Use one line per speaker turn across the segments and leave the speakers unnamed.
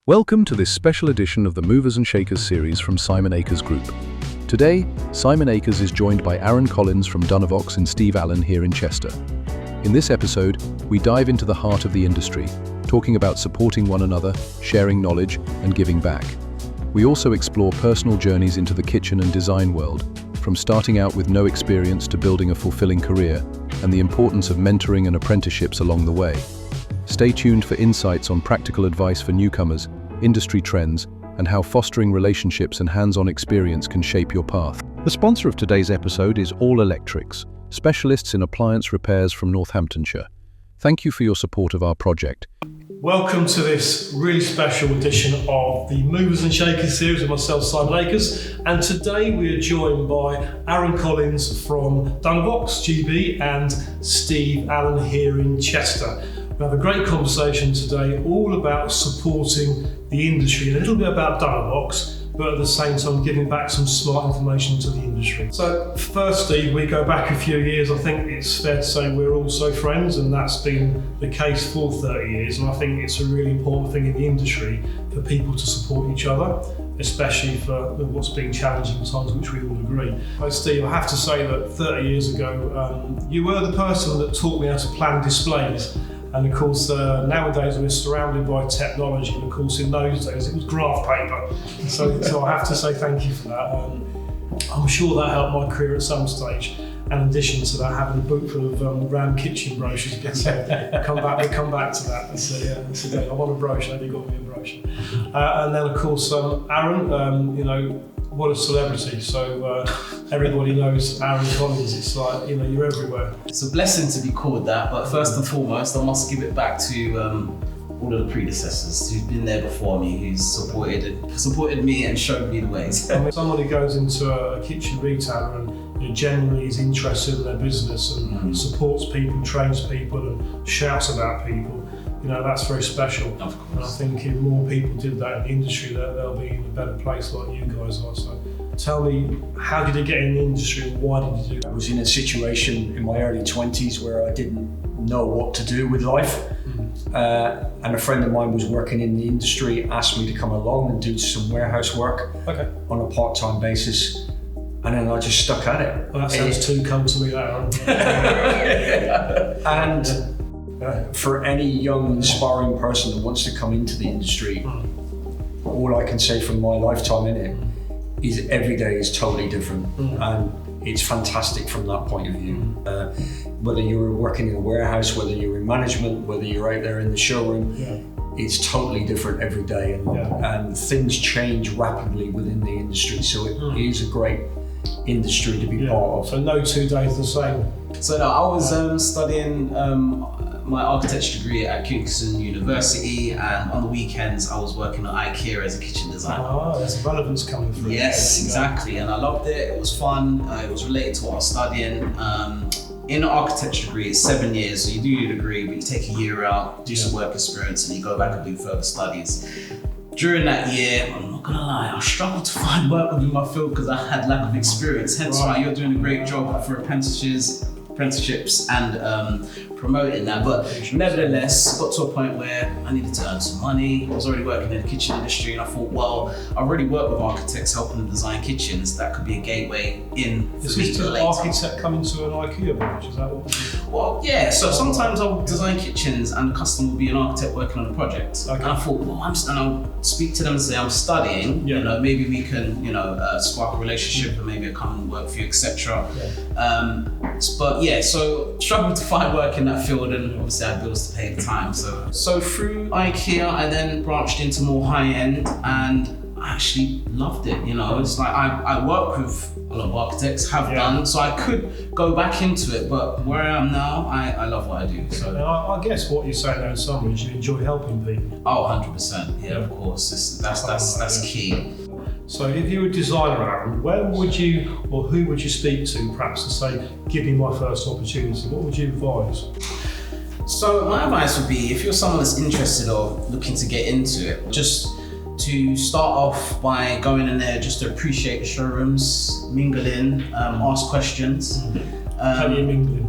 Welcome to this special edition of the Movers and Shakers series from Simon Akers Group. Today, Simon Akers is joined by Aron Collins from Dunavox and Steve Allen here in Chester. In this episode, we dive into the heart of the industry, talking about supporting one another, sharing knowledge, and giving back. We also explore personal journeys into the kitchen and design world, from starting out with no experience to building a fulfilling career, and the importance of mentoring and apprenticeships along the way. Stay tuned for insights on practical advice for newcomers, industry trends, and how fostering relationships and hands-on experience can shape your path. The sponsor of today's episode is All Electrics, specialists in appliance repairs from Northamptonshire. Thank you for your support of our project.
Welcome to this really special edition of the Movers and Shakers series with myself, Simon Akers, and today we are joined by Aron Collins from Dunavox, GB, and Steve Allen here in Chester. We have a great conversation today all about supporting the industry, and a little bit about Dunavox, but at the same time giving back some smart information to the industry. So firstly, we go back a few years. I think it's fair to say we're also friends, and that's been the case for 30 years. And I think it's a really important thing in the industry for people to support each other, especially for what's been challenging times, which we all agree. Hey Steve, I have to say that 30 years ago, you were the person that taught me how to plan displays. And of course, nowadays we're surrounded by technology, and of course in those days it was graph paper. So I have to say thank you for that. I'm sure that helped my career at some stage. And in addition to that, having a book full of round kitchen brochures. We'll come back to that. So I want a brochure, have you got me a brochure? And then of course, Aron, what a celebrity. So everybody knows Aron Collins. It's like, you're everywhere.
It's a blessing to be called that, but first and foremost, I must give it back to all of the predecessors who've been there before me, who's supported me and showed me the ways.
I mean, someone who goes into a kitchen retailer and genuinely is interested in their business and supports people, trains people and shouts about people, that's very special. Of course. And I think if more people did that in the industry, they'll be in a better place like you guys are. So tell me, how did you get in the industry and why did you do that?
I was in a situation in my early 20s where I didn't know what to do with life. And a friend of mine was working in the industry, asked me to come along and do some warehouse work on a part-time basis. And then I just stuck at it.
Well, that sounds too come to me, Aron.
And for any young, aspiring person that wants to come into the industry, all I can say from my lifetime in it is every day is totally different. And it's fantastic from that point of view. Whether you're working in a warehouse, whether you're in management, whether you're out there in the showroom, it's totally different every day. And things change rapidly within the industry. So it is a great industry to be part of.
So no 2 days the same.
So no, I was studying my architecture degree at Kingston University, and on the weekends I was working at IKEA as a kitchen designer.
Oh, there's relevance coming through.
Yes, exactly, and I loved it. It was fun. It was related to what I was studying. In an architecture degree, it's 7 years, so you do your degree, but you take a year out, do some work experience, and you go back and do further studies. During that year, I'm not gonna lie, I struggled to find work within my field because I had lack of experience. Hence why you're doing a great job for apprenticeships and promoting that. But nevertheless, got to a point where I needed to earn some money. I was already working in the kitchen industry, and I thought, well, I already work with architects helping them design kitchens. That could be a gateway in for me
Is this an architect coming to an IKEA branch? Is that what?
Well, yeah. So sometimes I'll design kitchens, and the customer will be an architect working on a project. Okay. And I thought, well, and I'll speak to them and say, I'm studying. Maybe we can, spark a relationship, and maybe I'll come and work for you, etc. But yeah, so struggled to find work in that field, and obviously I had bills to pay at the time. So through IKEA, I then branched into more high end, and I actually loved it. It's like I work with a lot of architects, have done, so I could go back into it. But where I am now, I love what I do. So
I guess what you're saying there in summary is you enjoy helping people.
Oh, 100%. Yeah, of course. That's key.
So if you were a designer, Aron, where would you, or who would you speak to perhaps to say, give me my first opportunity? What would you advise?
So my advice would be, if you're someone that's interested or looking to get into it, just to start off by going in there just to appreciate the showrooms, mingle in, ask questions.
How do you mingle in?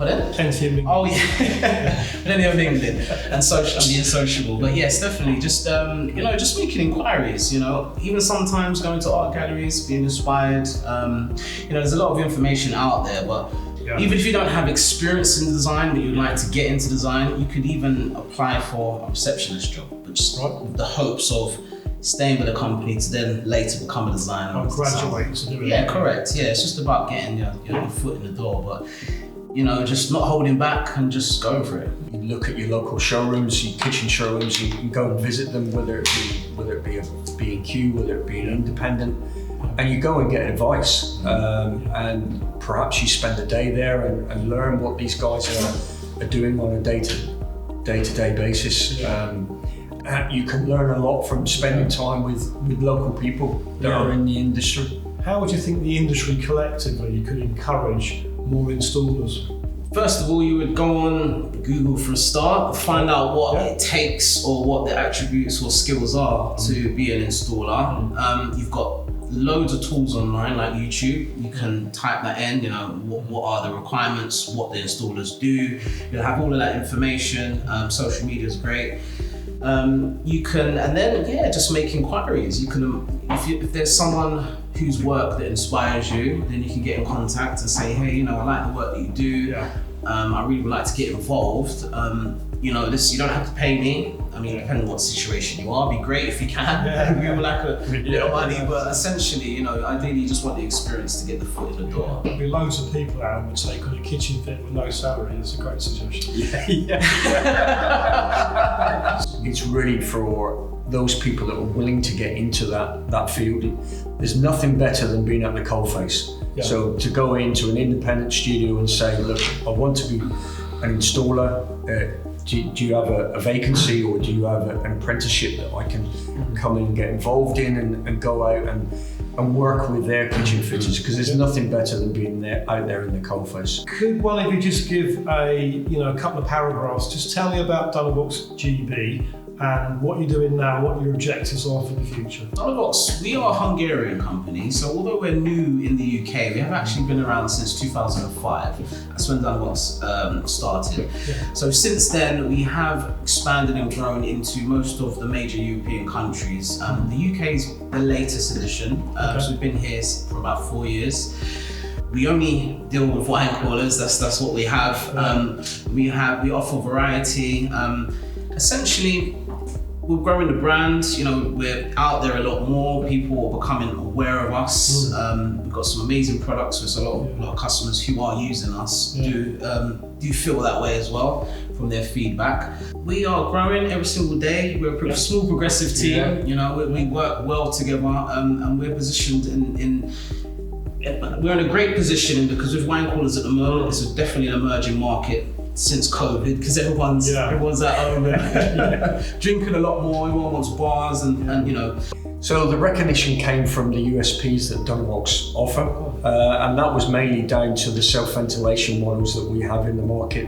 Pardon?
Plenty of
Oh yeah, plenty of England and social and being sociable. But yes, definitely just just making inquiries. Even sometimes going to art galleries, being inspired. There's a lot of information out there, but even if you don't have experience in design, but you'd like to get into design, you could even apply for a receptionist job, which is with the hopes of staying with a company to then later become a designer.
Or graduate to do it.
Yeah, correct. Yeah, it's just about getting your foot in the door, but just not holding back and just going for it.
You look at your local showrooms, your kitchen showrooms, you can go and visit them, whether it be a B&Q, whether it be an independent, and you go and get advice. And perhaps you spend a day there and learn what these guys are doing on a day-to-day basis. You can learn a lot from spending time with local people that are in the industry.
How would you think the industry collectively could encourage more installers?
First of all, you would go on Google for a start, find out what it takes or what the attributes or skills are to be an installer. You've got loads of tools online like YouTube. You can type that in, what are the requirements, what the installers do. You'll have all of that information. Social media is great. You can, and then just make inquiries. You can, if there's someone whose work that inspires you, then you can get in contact and say, hey, I like the work that you do. I really would like to get involved. You don't have to pay me. I mean, depending on what situation you are, it'd be great if you can. We would like a little money, but essentially, ideally you just want the experience to get the foot in the door.
There'd be loads of people Aaron would take on a kitchen fit with no salary. It's a great suggestion.
It's really for those people that are willing to get into that field. There's nothing better than being at the coalface. So to go into an independent studio and say, look, I want to be an installer. Do you have a vacancy, or do you have an apprenticeship that I can come in and get involved in and go out and work with their kitchen fitters? Because there's nothing better than being out there in the coalface.
Could one of you just give a couple of paragraphs? Just tell me about Dunavox GB and what you're doing now, what your objectives are for the future.
Dunavox, we are a Hungarian company, so although we're new in the UK, we have actually been around since 2005. That's when Dunavox started. So since then, we have expanded and grown into most of the major European countries. The UK is the latest edition, so we've been here for about 4 years. We only deal with wine coolers. That's what we have. We offer variety. Essentially, we're growing the brand. We're out there a lot more. People are becoming aware of us. We've got some amazing products. There's a lot of customers who are using us do feel that way as well from their feedback. We are growing every single day. We're a small progressive team. We work well together, and we're positioned we're in a great position because with wine coolers at the moment, it's definitely an emerging market since COVID, because everyone's at home and drinking a lot more. Everyone wants bars and.
So the recognition came from the USPs that Dunavox offer, and that was mainly down to the self-ventilation models that we have in the market.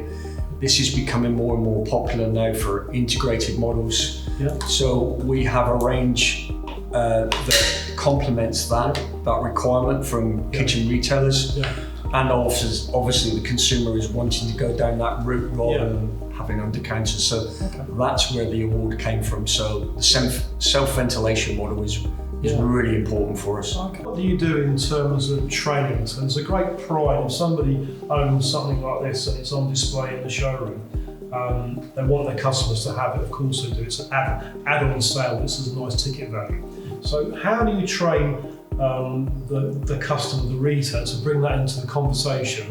This is becoming more and more popular now for integrated models. So we have a range that complements that requirement from kitchen retailers. And obviously the consumer is wanting to go down that route rather than having under-counters. So that's where the award came from. So the self-ventilation model is really important for us.
What do you do in terms of training? So there's a great pride if somebody owns something like this and it's on display in the showroom. They want their customers to have it, of course they do. It's an add-on sale, this is a nice ticket value. So how do you train the customer, the retailer, to bring that into the conversation,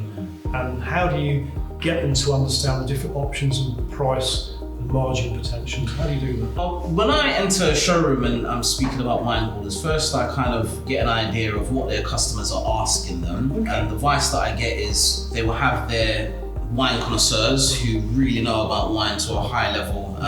and how do you get them to understand the different options and price and margin potentials? How do you do that?
When I enter a showroom and I'm speaking about wine coolers, first I kind of get an idea of what their customers are asking them, and the advice that I get is they will have their wine connoisseurs who really know about wine to a high level,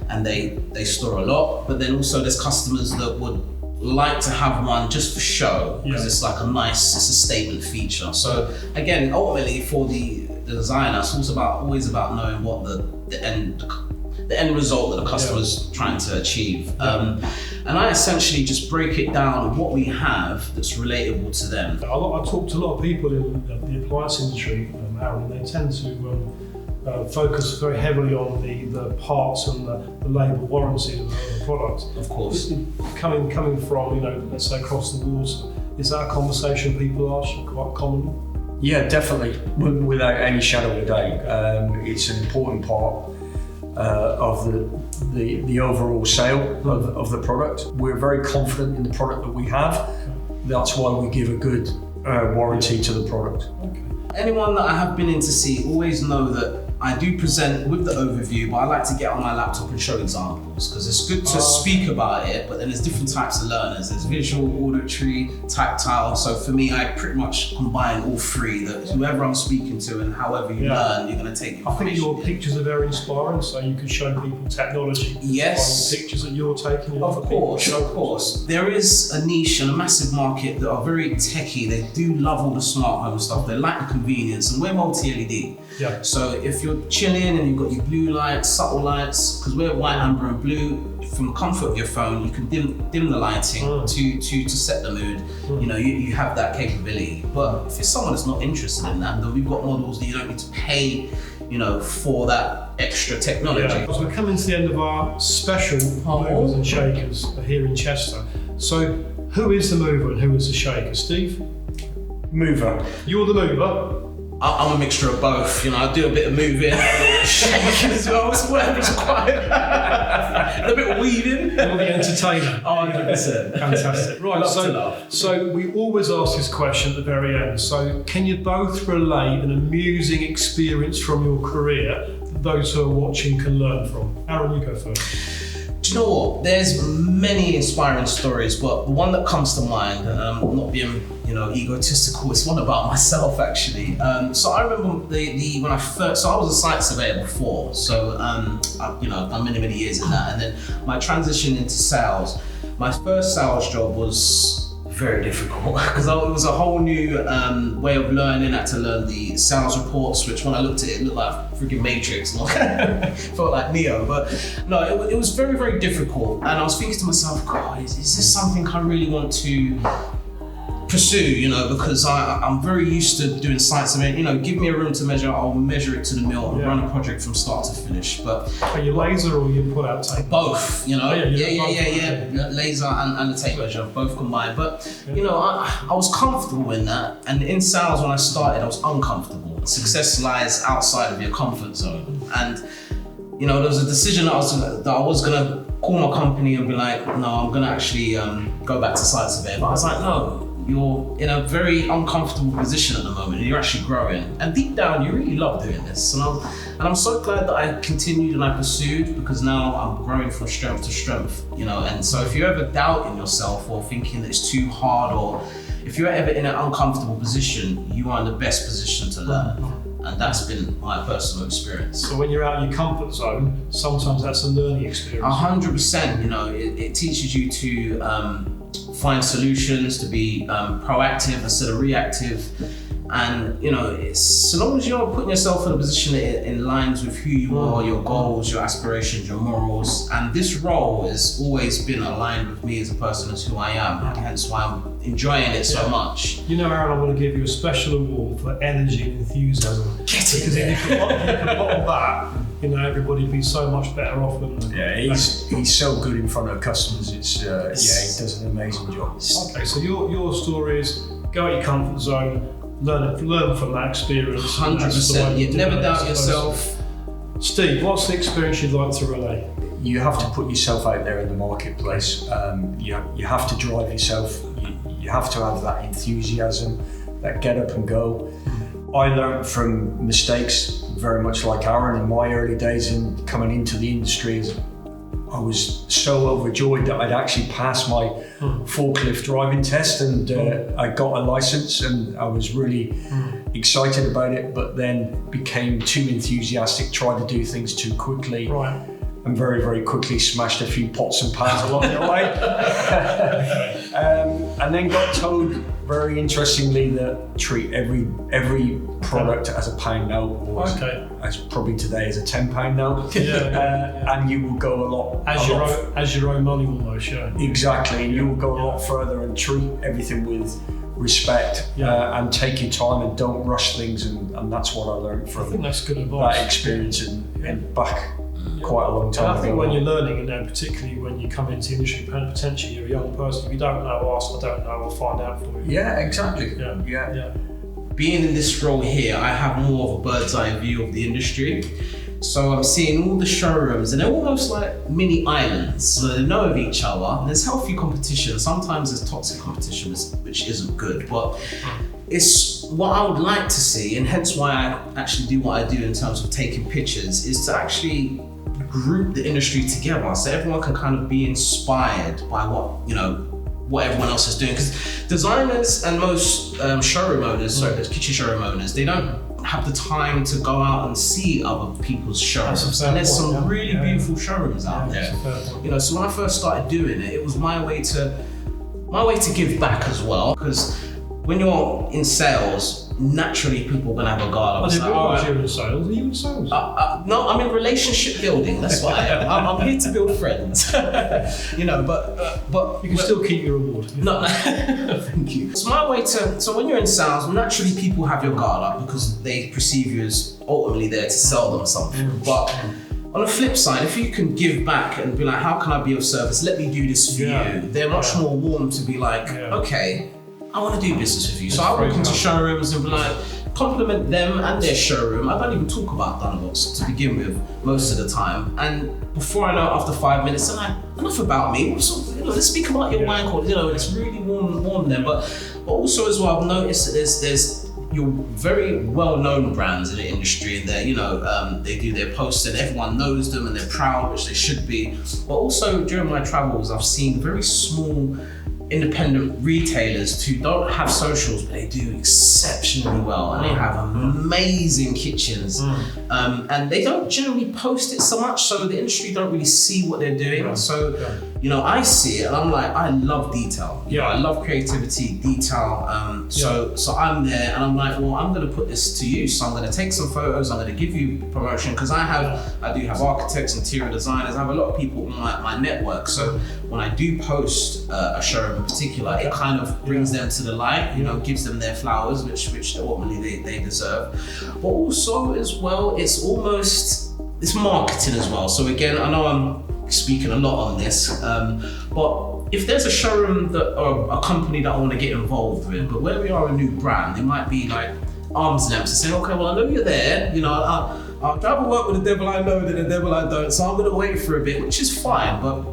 and they store a lot, but then also there's customers that would like to have one just for show, because it's like it's a statement feature. So again, ultimately for the designer, it's also always about knowing what the end result that the customer's trying to achieve. And I essentially just break it down what we have that's relatable to them.
I talk to a lot of people in the appliance industry, Aaron. They tend to focus very heavily on the parts and the labour warranty of the product.
Of course.
Coming from, let's say across the water, is that a conversation people ask you quite commonly?
Yeah, definitely, without any shadow of a doubt. It's an important part of the overall sale of the product. We're very confident in the product that we have. That's why we give a good warranty to the product.
Okay.
Anyone that I have been in to see always know that I do present with the overview, but I like to get on my laptop and show examples, because it's good to speak about it, but then there's different types of learners. There's visual, auditory, tactile. So for me, I pretty much combine all three, that whoever I'm speaking to and however you learn, you're going to take information.
I think your pictures are very inspiring, so you can show people technology.
Yes.
Pictures that you're taking.
Of course. There is a niche and a massive market that are very techie. They do love all the smart home stuff. They like the convenience, and we're multi-LED.
Yeah.
So if you're chilling and you've got your blue lights, subtle lights, because we're white, amber and blue, from the comfort of your phone, you can dim the lighting to set the mood. You have that capability. But if it's someone that's not interested in that, then we've got models that you don't need to pay, for that extra technology.
Yeah. As we're coming to the end of our special movers and shakers here in Chester. So who is the mover and who is the shaker? Steve?
Mover.
You're the mover.
I'm a mixture of both. I do a bit of moving, a bit of shaking as well. It's quite and a bit of weaving.
You're the entertainer.
100%.
Fantastic. Right. So we always ask this question at the very end. So can you both relate an amusing experience from your career that those who are watching can learn from? Aaron, you go first.
Do you know what? There's many inspiring stories, but the one that comes to mind, and I'm not being, egotistical, it's one about myself actually. So I remember when I first, so I was a site surveyor before, so I've done many years in that, and then my transition into sales. My first sales job was very difficult because it was a whole new way of learning. I had to learn the sales reports, which when I looked at it looked like freaking Matrix, felt like Neo. But no, it was very, very difficult. And I was thinking to myself, God, is this something I really want to pursue, because I'm very used to doing site surveying. Give me a room to measure, I'll measure it to the mill and run a project from start to finish. But
are you laser or you pull out tape?
Both, laser and the tape measure, both combined. But I was comfortable in that, and in sales when I started, I was uncomfortable. Success lies outside of your comfort zone, and there was a decision that I was gonna call my company and be like, no, I'm gonna actually go back to site surveying. But I was like, no. You're in a very uncomfortable position at the moment and you're actually growing. And deep down, you really love doing this. And I'm so glad that I continued and I pursued, because now I'm growing from strength to strength, And so if you're ever doubting yourself or thinking that it's too hard, or if you're ever in an uncomfortable position, you are in the best position to learn. And that's been my personal experience.
So when you're out of your comfort zone, sometimes that's a learning experience.
100%, it teaches you to find solutions, to be proactive instead of reactive. And it's, so long as you're putting yourself in a position that in lines with who you are, your goals, your aspirations, your morals. And this role has always been aligned with me as a person, as who I am, hence why I'm enjoying it so much.
Aaron, I want to give you a special award for energy and enthusiasm.
Get it
because if you could bottle that, everybody'd be so much better off.
Yeah, he's so good in front of customers. It's he does an amazing job.
Okay, so your story is go out your comfort zone, learn from that experience.
100%. You never doubt yourself.
Steve, what's the experience you'd like to relay?
You have to put yourself out there in the marketplace. You have to drive yourself. You have to have that enthusiasm, that get up and go. I learned from mistakes, very much like Aaron in my early days in coming into the industry. I was so overjoyed that I'd actually passed my forklift driving test, and I got a license, and I was really excited about it, but then became too enthusiastic, tried to do things too quickly.
Right.
And very, very quickly smashed a few pots and pans along the way. And then got told, very interestingly, that treat every product as a £1 note, or as probably today as a £10 note. And you will go a lot as
your own money almost. Yeah.
Exactly, and you will go a lot further and treat everything with respect and take your time and don't rush things, and that's what I learned from
I think that's good advice.
that experience and back quite a long time
And I think
ago.
when you're learning, particularly when you come into the industry, potentially you're a young person, if you don't know, ask, I don't know, I'll find out for you.
Yeah, exactly.
Yeah.
Being in this role here, I have more of a bird's eye view of the industry. So I'm seeing all the showrooms, and they're almost like mini islands. So they know of each other. And there's healthy competition. Sometimes there's toxic competition, which isn't good. But it's what I would like to see, and hence why I actually do what I do in terms of taking pictures, is to actually group the industry together so everyone can kind of be inspired by what everyone else is doing. Because designers and most showroom owners, kitchen showroom owners, they don't have the time to go out and see other people's showrooms. And there's some really beautiful showrooms out there. So when I first started doing it, it was my way to give back as well. Because when you're in sales, naturally people are gonna have a guard.
You're in sales. Are you in sales?
No, I'm in relationship building. That's what I am. I'm here to build friends. But
you can still keep your reward.
No, thank you. It's my way to. So when you're in sales, naturally people have your guard up because they perceive you as ultimately there to sell them something. But on the flip side, if you can give back and be like, how can I be of service? Let me do this for you. They're much more warm to be like, okay, I want to do business with you. So I walk into showrooms and be like, compliment them and their showroom. I don't even talk about Dunavox to begin with most of the time. And before I know it, after 5 minutes, I'm like, enough about me. So, let's speak about your wine code. It's really warm there. But also as well, I've noticed that there's your very well-known brands in the industry, and they do their posts and everyone knows them and they're proud, which they should be. But also during my travels, I've seen very small independent retailers who don't have socials, but they do exceptionally well, and they have amazing kitchens, and they don't generally post it so much, so the industry don't really see what they're doing. So I see it and I'm like, I love detail. I love creativity, detail. So I'm there and I'm like, well, I'm going to put this to use. So I'm going to take some photos. I'm going to give you promotion, because I do have architects, interior designers. I have a lot of people on my network. So when I do post a showroom in particular, it kind of brings them to the light. Gives them their flowers, which ultimately they deserve. But also as well, it's marketing as well. So again, I know I'm speaking a lot on this, but if there's a showroom or a company that I want to get involved with, but where we are a new brand, it might be like arms length to say, okay, well, I know you're there, I'll rather work with the devil I know than the devil I don't, so I'm going to wait for a bit, which is fine. But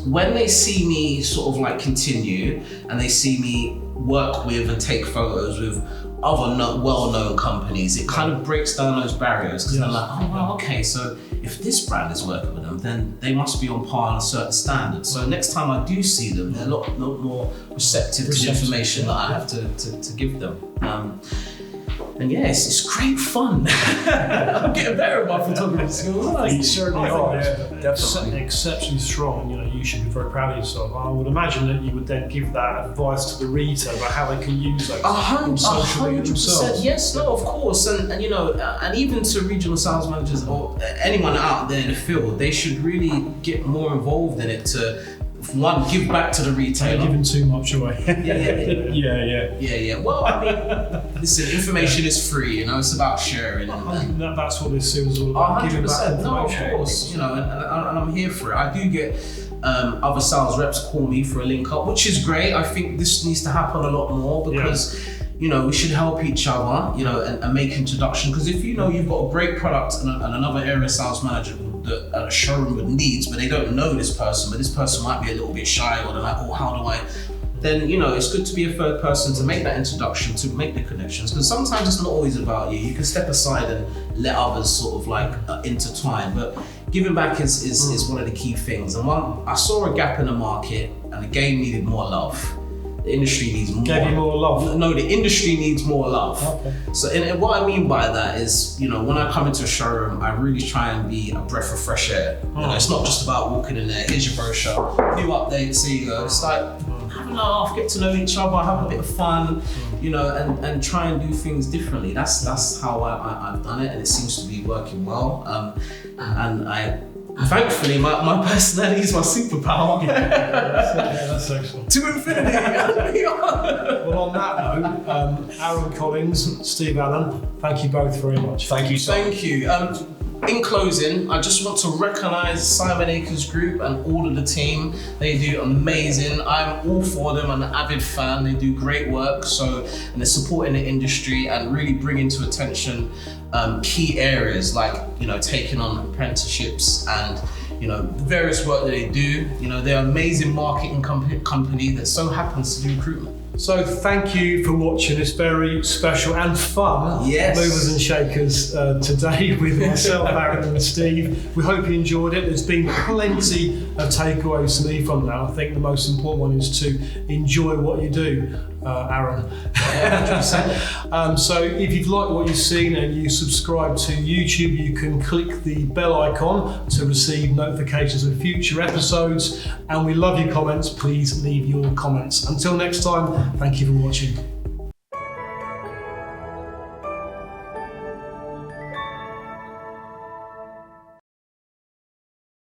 when they see me sort of like continue and they see me work with and take photos with other well-known companies, it kind of breaks down those barriers, because they're like, oh well, okay, so if this brand is working with them, then they must be on par on a certain standard. So next time I do see them, they're a lot more receptive to the information that I have to give them. And yes, it's great fun. I'm getting better at my photography skills.
You certainly are.
Definitely exceptionally strong. You should be very proud of yourself. I would imagine that you would then give that advice to the retailer about how they can use those socially themselves.
Yes, no, of course, and and even to regional sales managers or anyone out there in the field, they should really get more involved in it to. One, give back to the retailer.
They're giving too much away.
Yeah. Well, I mean, listen, information is free. It's about sharing.
That's what this series is all about.
100%.
Giving back.
No, of course. And I'm here for it. I do get other sales reps call me for a link up, which is great. I think this needs to happen a lot more, because we should help each other, and make introduction. Because if you've got a great product and another area sales manager that a showroom would needs, but they don't know this person, but this person might be a little bit shy, or they're like, oh, how do I? Then it's good to be a third person to make that introduction, to make the connections. Because sometimes it's not always about you. You can step aside and let others sort of like intertwine. But giving back is one of the key things. And I saw a gap in the market, and the game needed more love. The industry needs more.
Gave you more love?
No, the industry needs more love. Okay. So, and what I mean by that is, when I come into a showroom, I really try and be a breath of fresh air. It's not just about walking in there, here's your brochure, new updates, here you go. It's like, have a laugh, get to know each other, have a bit of fun, and try and do things differently. That's how I've done it, and it seems to be working well. And I Thankfully, my personality is my superpower.
That's excellent.
To infinity.
Well, on that note, Aron Collins, Steve Allen, thank you both very much.
Thank you, Simon.
Thank you. In closing, I just want to recognise Simon Akers Group and all of the team. They do amazing. I'm all for them. I'm an avid fan. They do great work. And they're supporting the industry and really bringing to attention key areas like, taking on apprenticeships and, the various work that they do. They're an amazing marketing company that so happens to do recruitment.
So thank you for watching this very special and fun Movers and Shakers today with myself, Aron and Steve. We hope you enjoyed it. There's been plenty of takeaways for me from that. I think the most important one is to enjoy what you do, Aron. So if you've liked what you've seen and you subscribe to YouTube, you can click the bell icon to receive notifications of future episodes. And we love your comments. Please leave your comments. Until next time, thank you for watching.